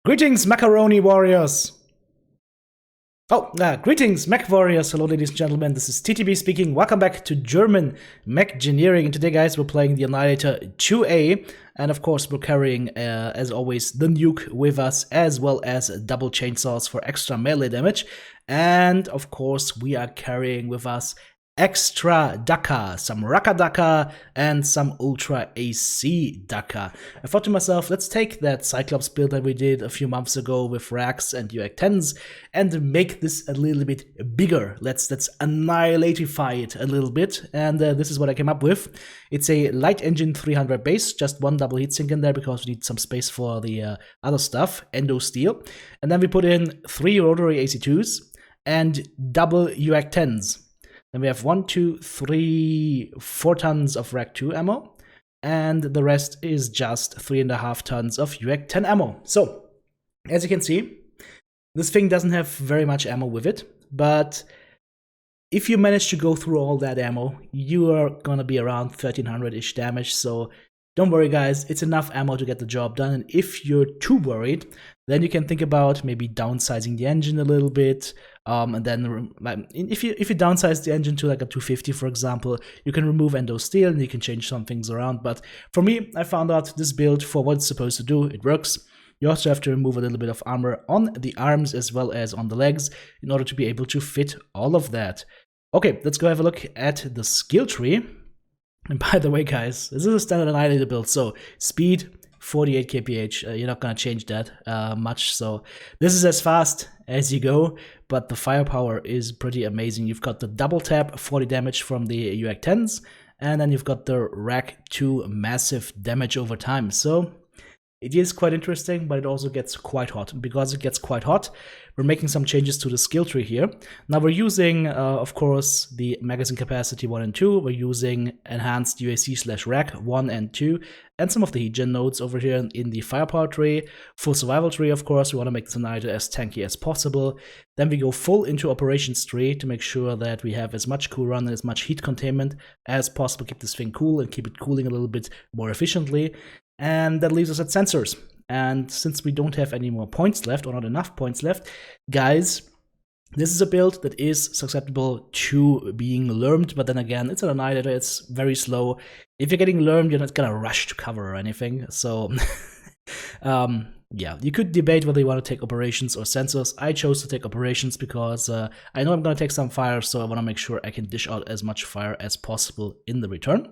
Greetings, macaroni warriors! Greetings, mech warriors! Hello, ladies and gentlemen, this is TTB speaking. Welcome back to German Mechgineering. And today, guys, we're playing the Annihilator 2A. And of course, we're carrying, as always, the nuke with us, as well as double chainsaws for extra melee damage. And of course, we are carrying with us extra Daka, some Raka Daka, and some Ultra AC Daka. I thought to myself, let's take that Cyclops build that we did a few months ago with racks and UAC-10s and make this a little bit bigger. Let's annihilatify it a little bit, and this is what I came up with. It's a light engine 300 base, just one double heatsink in there because we need some space for the other stuff, endo steel. And then we put in 3 rotary AC2s and double UAC-10s. Then we have 1, 2, 3, 4 tons of Rack 2 ammo, and the rest is just 3.5 tons of UAC-10 ammo. So, as you can see, this thing doesn't have very much ammo with it, but if you manage to go through all that ammo, you are gonna be around 1300-ish damage, so don't worry guys, it's enough ammo to get the job done, and if you're too worried, then you can think about maybe downsizing the engine a little bit, and then if you downsize the engine to like a 250, for example, you can remove endo steel and you can change some things around. But for me, I found out this build, for what it's supposed to do, it works. You also have to remove a little bit of armor on the arms as well as on the legs in order to be able to fit all of that. Okay, let's go have a look at the skill tree. And by the way, guys, this is a standard Annihilator build, so speed 48 kph, you're not gonna change that much, so this is as fast as you go, but the firepower is pretty amazing. You've got the double tap, 40 damage from the UAC-10s, and then you've got the Rack 2 massive damage over time, so it is quite interesting, but it also gets quite hot. Because it gets quite hot, we're making some changes to the skill tree here. Now we're using, of course, the magazine capacity 1 and 2. We're using enhanced UAC/rack 1 and 2, and some of the heat gen nodes over here in the firepower tree. Full survival tree, of course, we want to make this Annihilator as tanky as possible. Then we go full into operations tree to make sure that we have as much cool run and as much heat containment as possible. Keep this thing cool and keep it cooling a little bit more efficiently. And that leaves us at sensors. And since we don't have any more points left, or not enough points left, guys, this is a build that is susceptible to being lermed, but then again, it's an Annihilator, it's very slow. If you're getting lermed, you're not gonna rush to cover or anything, so yeah, you could debate whether you want to take operations or sensors. I chose to take operations because I know I'm going to take some fire, so I want to make sure I can dish out as much fire as possible in the return.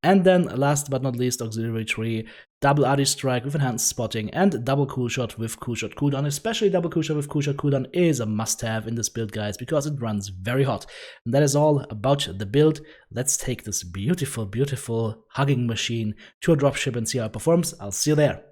And then last but not least, auxiliary tree, double RD strike with enhanced spotting, and double cool shot with cool shot cooldown. Especially double cool shot with cool shot cooldown is a must-have in this build, guys, because it runs very hot. And that is all about the build. Let's take this beautiful, beautiful hugging machine to a dropship and see how it performs. I'll see you there.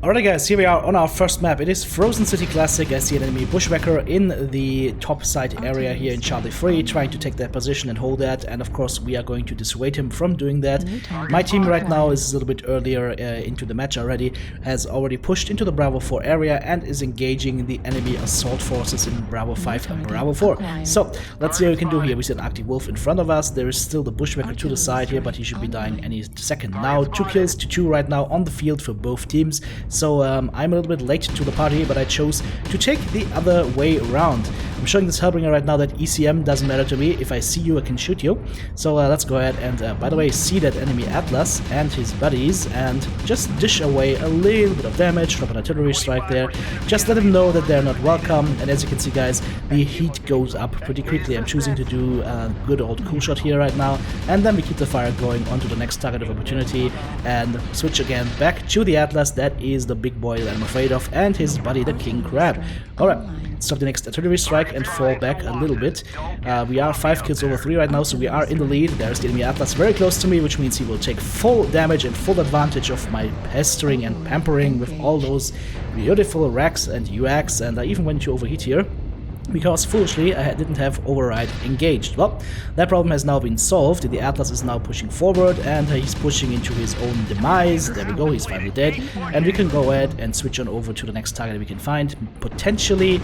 Alright guys, here we are on our first map. It is Frozen City Classic. I see an enemy bushwhacker in the top side area here in Charlie 3, trying to take that position and hold that, and of course we are going to dissuade him from doing that. My team right now is a little bit earlier into the match already, has already pushed into the Bravo 4 area and is engaging the enemy assault forces in Bravo 5 and Bravo 4. So, let's see what we can do here. We see an Arctic Wolf in front of us. There is still the bushwhacker to the side here, but he should be dying any second now. 2 kills to 2 right now on the field for both teams. So I'm a little bit late to the party, but I chose to take the other way around. I'm showing this Hellbringer right now that ECM doesn't matter to me. If I see you, I can shoot you. So let's go ahead and, by the way, see that enemy Atlas and his buddies and just dish away a little bit of damage, drop an artillery strike there. Just let them know that they're not welcome, and as you can see, guys, the heat goes up pretty quickly. I'm choosing to do a good old cool shot here right now, and then we keep the fire going onto the next target of opportunity and switch again back to the Atlas. That is the big boy that I'm afraid of, and his buddy, the King Crab. Alright, stop the next artillery strike and fall back a little bit. We are 5 kills over 3 right now, so we are in the lead. There's the enemy Atlas very close to me, which means he will take full damage and full advantage of my pestering and pampering with all those beautiful racks and UACs, and I even went to overheat here, because foolishly I didn't have override engaged. Well, that problem has now been solved. The Atlas is now pushing forward and he's pushing into his own demise. There we go, he's finally dead, and we can go ahead and switch on over to the next target we can find, potentially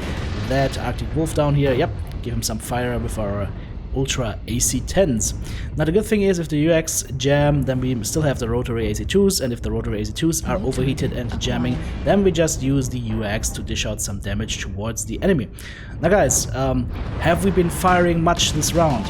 that Arctic Wolf down here. Yep, give him some fire with our Ultra AC-10s. Now the good thing is if the UX jam, then we still have the rotary AC-2s, and if the rotary AC-2s are overheated and jamming, then we just use the UX to dish out some damage towards the enemy. Now guys, have we been firing much this round?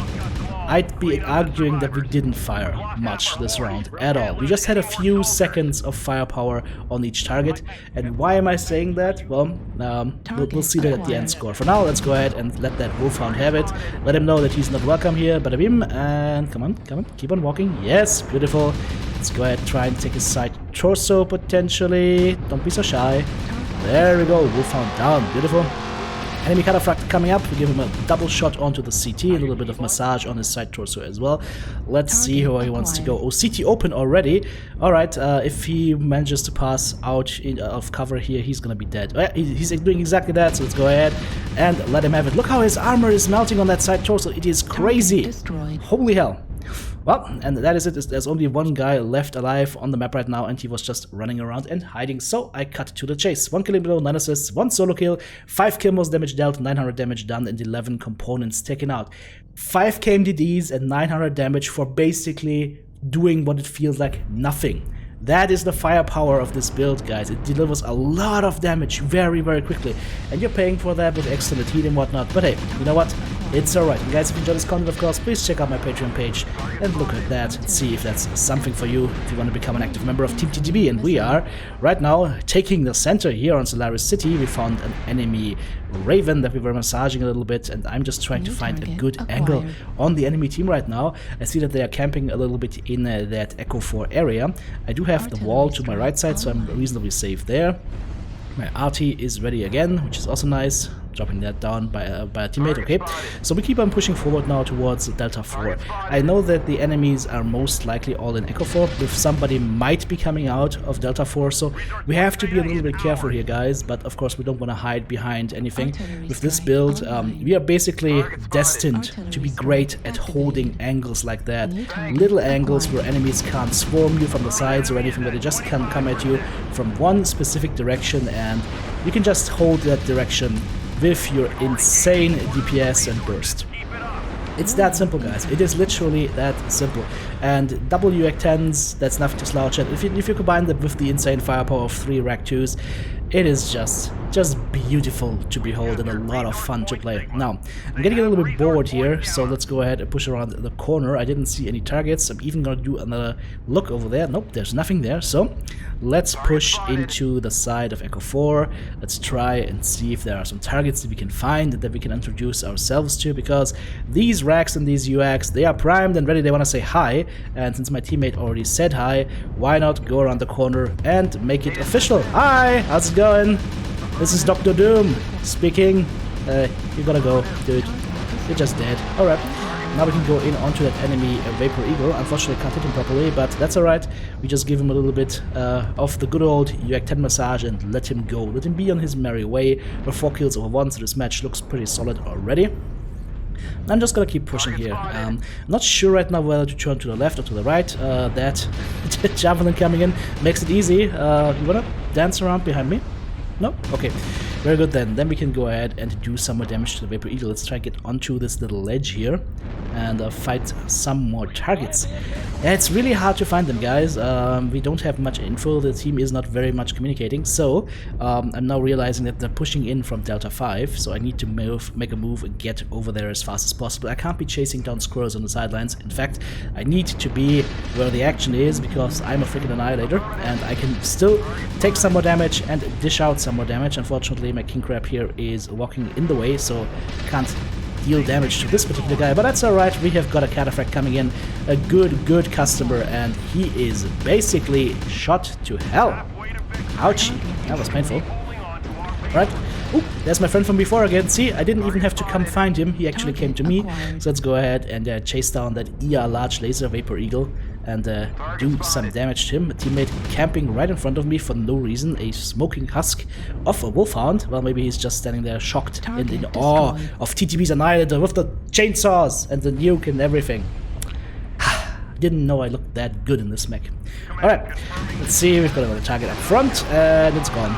I'd be arguing that we didn't fire much this round at all. We just had a few seconds of firepower on each target. And why am I saying that? Well, we'll see that at the end score. For now, let's go ahead and let that wolfhound have it. Let him know that he's not welcome here. Bada bim, and come on, keep on walking. Yes, beautiful. Let's go ahead and try and take his side torso potentially. Don't be so shy. There we go, wolfhound down, beautiful. Enemy Cataphract coming up, we give him a double shot onto the CT, a little bit of massage on his side torso as well. Let's see where he wants to go. Oh, CT open already. Alright, if he manages to pass out of cover here, he's gonna be dead. He's doing exactly that, so let's go ahead and let him have it. Look how his armor is melting on that side torso, it is crazy. Holy hell. Well, and that is it. There's only one guy left alive on the map right now, and he was just running around and hiding, so I cut to the chase. 1 killing blow, 9 assists, 1 solo kill, 5 most damage dealt, 900 damage done, and 11 components taken out. 5 KMDDs and 900 damage for basically doing what it feels like nothing. That is the firepower of this build, guys. It delivers a lot of damage very, very quickly. And you're paying for that with extended heat and whatnot. But hey, you know what? It's alright. And guys, if you enjoyed this content, of course, please check out my Patreon page and look at that and see if that's something for you, if you want to become an active member of Team TTB. And we are right now taking the center here on Solaris City. We found an enemy Raven that we were massaging a little bit, and I'm just trying to find a good angle on the enemy team right now. I see that they are camping a little bit in that Echo 4 area. I do have the wall to my right side, so I'm reasonably safe there. My RT is ready again, which is also nice. Dropping that down by a teammate, okay. So we keep on pushing forward now towards Delta 4. I know that the enemies are most likely all in Echo 4, if somebody might be coming out of Delta 4, so we have to be a little bit careful here, guys, but of course we don't want to hide behind anything. With this build, we are basically destined to be great at holding angles like that. Little angles where enemies can't swarm you from the sides or anything, but they just can come at you from one specific direction, and you can just hold that direction with your insane DPS and burst. It's that simple, guys. It is literally that simple. And WX-10s, that's nothing to slouch at. If you combine them with the insane firepower of 3 Rack-2s, it is just beautiful to behold and a lot of fun to play. Now, I'm getting a little bit bored here, so let's go ahead and push around the corner. I didn't see any targets. I'm even gonna do another look over there. Nope, there's nothing there. So let's push into the side of Echo 4. Let's try and see if there are some targets that we can find that we can introduce ourselves to, because these racks and these UX, they are primed and ready. They want to say hi, and since my teammate already said hi, why not go around the corner and make it official? Hi, how's it going? This is Dr. Doom speaking. You gotta go, dude. You're just dead. Alright. Now we can go in onto that enemy Vapor Eagle. Unfortunately, can't hit him properly, but that's alright. We just give him a little bit of the good old UX-10 massage and let him go. Let him be on his merry way. We're 4 kills over 1, so this match looks pretty solid already. I'm just gonna keep pushing here. I'm not sure right now whether to turn to the left or to the right. That javelin coming in makes it easy. You wanna dance around behind me? No? Okay. Very good then. Then we can go ahead and do some more damage to the Vapor Eagle. Let's try to get onto this little ledge here and fight some more targets. Yeah, it's really hard to find them, guys. We don't have much info. The team is not very much communicating. So I'm now realizing that they're pushing in from Delta 5. So I need to make a move and get over there as fast as possible. I can't be chasing down squirrels on the sidelines. In fact, I need to be where the action is, because I'm a freaking Annihilator and I can still take some more damage and dish out some more damage. Unfortunately, my King Crab here is walking in the way, so can't deal damage to this particular guy, but that's alright. We have got a Cataphract coming in, a good customer, and he is basically shot to hell. Ouchie, that was painful. Right. Oop, there's my friend from before again. See, I didn't even have to come find him, he actually came to me. So let's go ahead and chase down that ER large laser Vapor Eagle and do some damage to him. A teammate camping right in front of me for no reason, a smoking husk of a wolfhound. Well, maybe he's just standing there shocked and in awe of TTB's Annihilator with the chainsaws and the nuke and everything. Didn't know I looked that good in this mech. Alright, let's see, we've got another target up front and it's gone.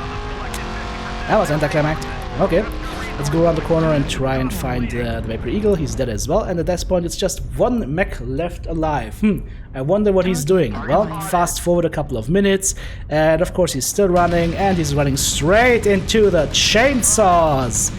That was anticlimactic. Okay, Let's go around the corner and try and find the Vapor Eagle. He's dead as well, and at this point it's just one mech left alive. I wonder what he's doing. Well, fast forward a couple of minutes, and of course he's still running, and he's running straight into the chainsaws.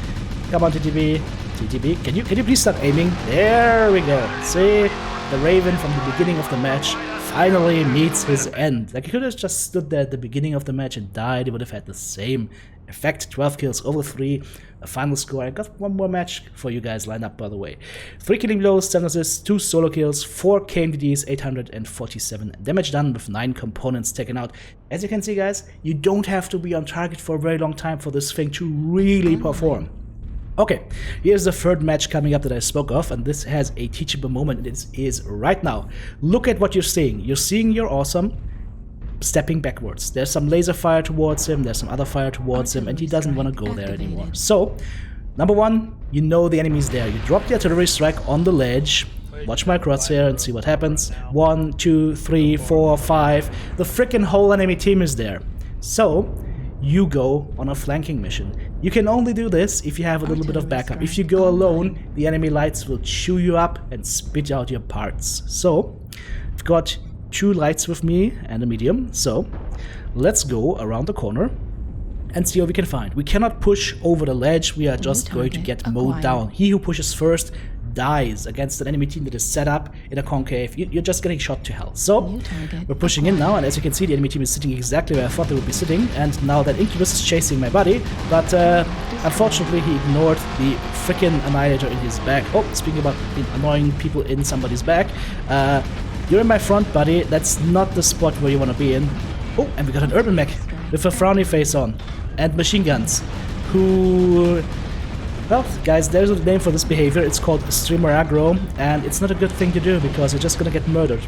Come on, TTB. TTB, can you please stop aiming? There we go. See, the Raven from the beginning of the match finally meets his end. Like, he could have just stood there at the beginning of the match and died. It would have had the same effect. 12 kills over 3, a final score. I got one more match for you guys lined up, by the way. 3 killing blows, 7 assists, 2 solo kills, 4 KMDDs, 847 damage done with 9 components taken out. As you can see, guys, you don't have to be on target for a very long time for this thing to really perform. Okay, here's the third match coming up that I spoke of, and this has a teachable moment. It is right now. Look at what you're seeing. You're seeing your awesome stepping backwards. There's some laser fire towards him, there's some other fire towards him, and he doesn't want to go there anymore. So, number one, you know the enemy's there. You drop the artillery strike on the ledge. Watch my crosshair and see what happens. 1, 2, 3, 4, 5. The freaking whole enemy team is there. So, you go on a flanking mission. You can only do this if you have a little bit of backup. If you go alone, the enemy lights will chew you up and spit out your parts. So, I've got 2 lights with me and a medium. So, let's go around the corner and see what we can find. We cannot push over the ledge. We are just going to get mowed down. He who pushes first dies against an enemy team that is set up in a concave. You're just getting shot to hell. So, we're pushing in now, and as you can see, the enemy team is sitting exactly where I thought they would be sitting, and now that Incubus is chasing my buddy, but unfortunately he ignored the freaking Annihilator in his back. Oh, speaking about annoying people in somebody's back, you're in my front, buddy. That's not the spot where you want to be in. Oh, and we got an urban mech with a frowny face on, and machine guns, who... Well, guys, there's a name for this behavior. It's called streamer aggro, and it's not a good thing to do because you're just gonna get murdered.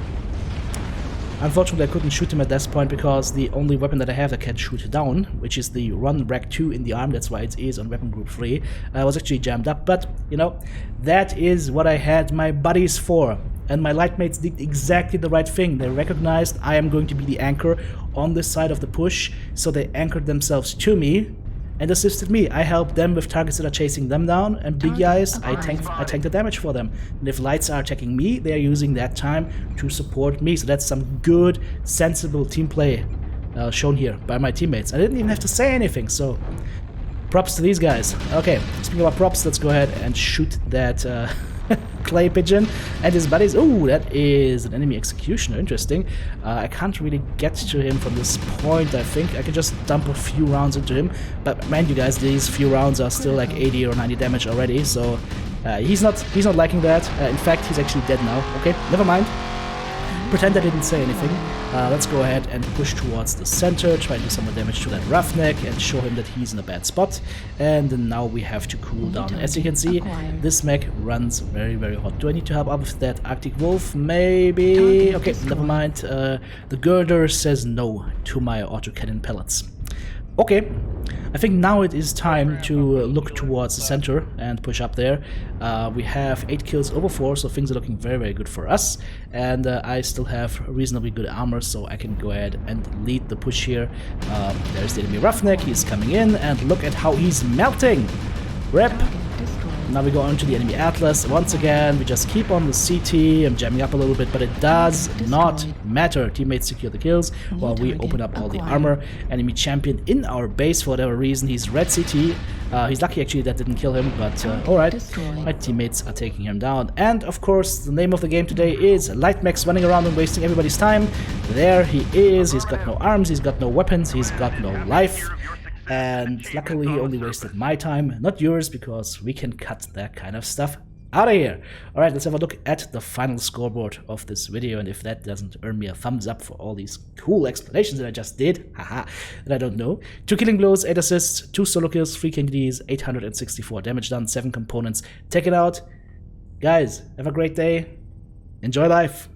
Unfortunately, I couldn't shoot him at this point because the only weapon that I have that can shoot down, which is the Run Rack 2 in the arm, that's why it is on weapon group 3, was actually jammed up. But, you know, that is what I had my buddies for. And my lightmates did exactly the right thing. They recognized I am going to be the anchor on this side of the push, so they anchored themselves to me and assisted me. I help them with targets that are chasing them down, and big guys, I tank the damage for them. And if lights are attacking me, they are using that time to support me. So that's some good, sensible team play shown here by my teammates. I didn't even have to say anything, so props to these guys. Okay, speaking about props, let's go ahead and shoot that clay pigeon and his buddies. Oh, that is an enemy executioner. Interesting. I can't really get to him from this point. I think I can just dump a few rounds into him, but mind you guys, these few rounds are still like 80 or 90 damage already, so he's not liking that. In fact, he's actually dead now. Okay, never mind. Pretend I didn't say anything. Let's go ahead and push towards the center, try to do some more damage to that roughneck and show him that he's in a bad spot. And then now we have to cool down. As you can see, this mech runs very, very hot. Do I need to help out with that Arctic Wolf? Maybe. Okay, never mind. The girder says no to my autocannon pellets. Okay, I think now it is time to look towards the center and push up there. We have 8 kills over 4, so things are looking very, very good for us. And I still have reasonably good armor, so I can go ahead and lead the push here. There's the enemy roughneck, he's coming in, and look at how he's melting! Rip! Now we go on to the enemy Atlas. Once again, we just keep on the CT. I'm jamming up a little bit, but it does not matter. Teammates secure the kills while we open up all the armor. Enemy champion in our base for whatever reason. He's red CT. He's lucky actually that didn't kill him, but alright. My teammates are taking him down. And of course, the name of the game today is Light Mechs running around and wasting everybody's time. There he is. He's got no arms, he's got no weapons, he's got no life. And luckily he only wasted my time, not yours, because we can cut that kind of stuff out of here. Alright, let's have a look at the final scoreboard of this video, and if that doesn't earn me a thumbs up for all these cool explanations that I just did, haha, that I don't know. 2 killing blows, 8 assists, 2 solo kills, 3 KDs, 864 damage done, 7 components taken out. Guys, have a great day, enjoy life.